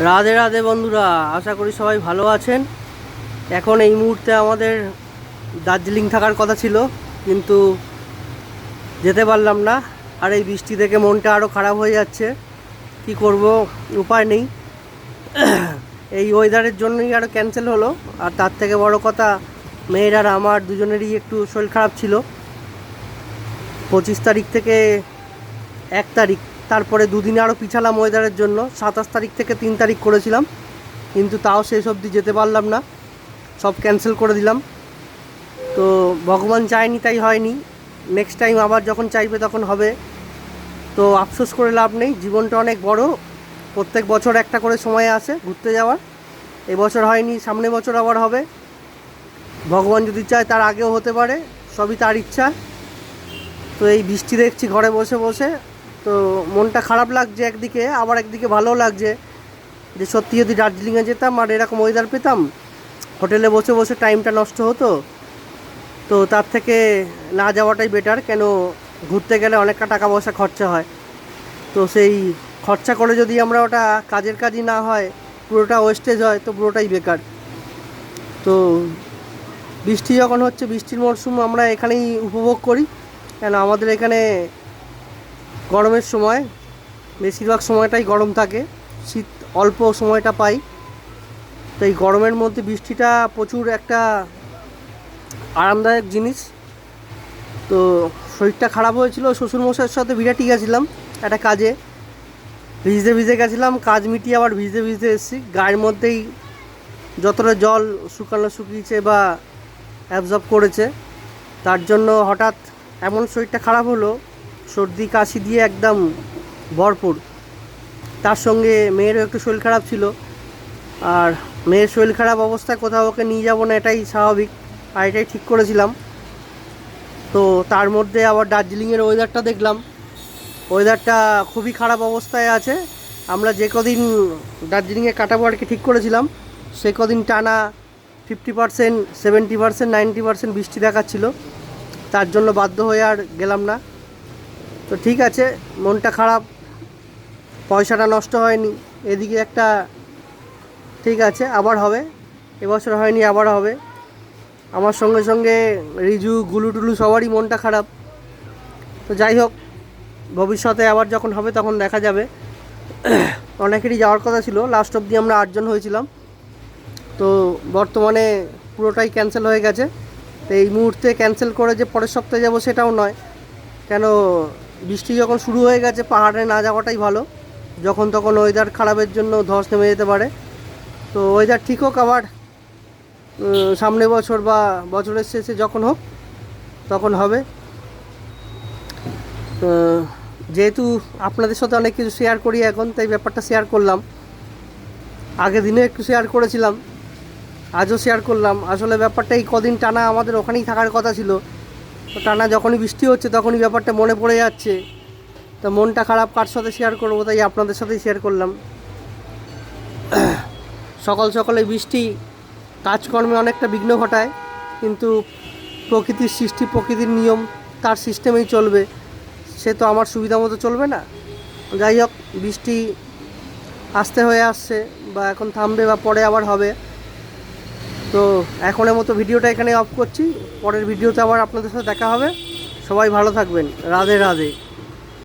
রাধে রাধে বন্ধুরা, আশা করি সবাই ভালো আছেন। এখন এই মুহূর্তে আমাদের দার্জিলিং থাকার কথা ছিল, কিন্তু যেতে পারলাম না। আর এই বৃষ্টি দেখে মনটা আরও খারাপ হয়ে যাচ্ছে। কি করব, উপায় নেই। এই ওয়েদারের জন্যই আরও ক্যান্সেল হলো। আর তার থেকে বড় কথা, মেয়ের আর আমার দুজনেরই একটু শরীর খারাপ ছিল। 25 তারিখ থেকে 1 তারিখ, তারপরে দুদিন আরও পিছালাম ওয়েদারের জন্য। 27 তারিখ থেকে 3 তারিখ করেছিলাম, কিন্তু তাও শেষ অবধি যেতে পারলাম না, সব ক্যান্সেল করে দিলাম। তো ভগবান চায়নি তাই হয়নি। নেক্সট টাইম আবার যখন চাইবে তখন হবে। তো আফসোস করে লাভ নেই, জীবনটা অনেক বড়। প্রত্যেক বছর একটা করে সময় আসে ঘুরতে যাওয়ার। এবছর হয়নি, সামনে বছর আবার হবে। ভগবান যদি চায় তার আগেও হতে পারে, সবই তার ইচ্ছা। তো এই বৃষ্টি দেখছি ঘরে বসে বসে, তো মনটা খারাপ লাগছে একদিকে, আবার একদিকে ভালো লাগছে যে সত্যি যদি দার্জিলিংয়ে যেতাম আর এরকম ওয়েদার পেতাম, হোটেলে বসে বসে টাইমটা নষ্ট হতো। তো তার থেকে না যাওয়াটাই বেটার। কেন, ঘুরতে গেলে অনেকটা টাকা পয়সা খরচা হয়। তো সেই খরচা করে যদি আমরা ওটা কাজের কাজই না হয়, পুরোটা ওয়েস্টেজ হয়, তো পুরোটাই বেকার। তো বৃষ্টি যখন হচ্ছে, বৃষ্টির মরশুম আমরা এখানেই উপভোগ করি। কেন, আমাদের এখানে গরমের সময় বেশিরভাগ সময়টাই গরম থাকে, শীত অল্প সময়টা পাই। তো এই গরমের মধ্যে বৃষ্টিটা প্রচুর একটা আরামদায়ক জিনিস। তো শরীরটা খারাপ হয়েছিল, শ্বশুরমশাইয়ের সাথে বিরাটি গেছিলাম একটা কাজে, ভিজতে ভিজে গেছিলাম, কাজ মিটিয়ে আবার ভিজতে ভিজতে এসেছি। গায়ের মধ্যেই যতটা জল শুকিয়েছে বা অ্যাবজর্ব করেছে, তার জন্য হঠাৎ এমন শরীরটা খারাপ হলো, সর্দি কাশি দিয়ে একদম ভরপুর। তার সঙ্গে মেয়েরও একটু শরীর খারাপ ছিল। আর মেয়ের শরীর খারাপ অবস্থায় কোথাও ওকে নিয়ে যাবো না, এটাই স্বাভাবিক, আর এটাই ঠিক করেছিলাম। তো তার মধ্যে আবার দার্জিলিংয়ের ওয়েদারটা দেখলাম, ওয়েদারটা খুবই খারাপ অবস্থায় আছে। আমরা যে কদিন দার্জিলিংয়ে কাটাবো আর কি ঠিক করেছিলাম, সে কদিন টানা 50%, 70%, 90% বৃষ্টি দেখাচ্ছিল। তার জন্য বাধ্য হয়ে আর গেলাম না। তো ঠিক আছে, মনটা খারাপ, পয়সাটা নষ্ট হয়নি, এদিকে একটা ঠিক আছে, আবার হবে। এবছর হয়নি, আবার হবে। আমার সঙ্গে সঙ্গে রিজু, গুলু টুলু সবারই মনটা খারাপ। তো যাই হোক, ভবিষ্যতে আবার যখন হবে তখন দেখা যাবে। অনেকেরই যাওয়ার কথা ছিল, লাস্ট অবধি আমরা 8 জন হয়েছিলাম। তো বর্তমানে পুরোটাই ক্যান্সেল হয়ে গেছে। তো এই মুহূর্তে ক্যান্সেল করে যে পরের সপ্তাহে যাব সেটাও নয়। কেন, বৃষ্টি যখন শুরু হয়ে গেছে, পাহাড়ে না যাওয়াটাই ভালো। যখন তখন ওয়েদার খারাপের জন্য ধস নেমে যেতে পারে। তো ওয়েদার ঠিক হোক, আবার সামনে বছর বা বছরের শেষে যখন হোক তখন হবে। যেহেতু আপনাদের সাথে অনেক কিছু শেয়ার করি এখন, তাই ব্যাপারটা শেয়ার করলাম। আগের দিনে একটু শেয়ার করেছিলাম, আজও শেয়ার করলাম। আসলে ব্যাপারটা এই কদিন টানা আমাদের ওখানেই থাকার কথা ছিল। তো টানা যখনই বৃষ্টি হচ্ছে তখনই ব্যাপারটা মনে পড়ে যাচ্ছে। তো মনটা খারাপ, কার সাথে শেয়ার করবো, তাই আপনাদের সাথেই শেয়ার করলাম। সকাল সকালে বৃষ্টি কাজকর্মে অনেকটা বিঘ্ন ঘটায়, কিন্তু প্রকৃতির সৃষ্টি, প্রকৃতির নিয়ম, তার সিস্টেমেই চলবে। সে তো আমার সুবিধা মতো চলবে না। যাই হোক, বৃষ্টি আস্তে হয়ে আসছে, বা এখন থামবে বা পরে আবার হবে। তো এখনের মতো ভিডিওটা এখানে অফ করছি। পরের ভিডিওতে আবার আপনাদের সাথে দেখা হবে। সবাই ভালো থাকবেন। রাধে রাধে।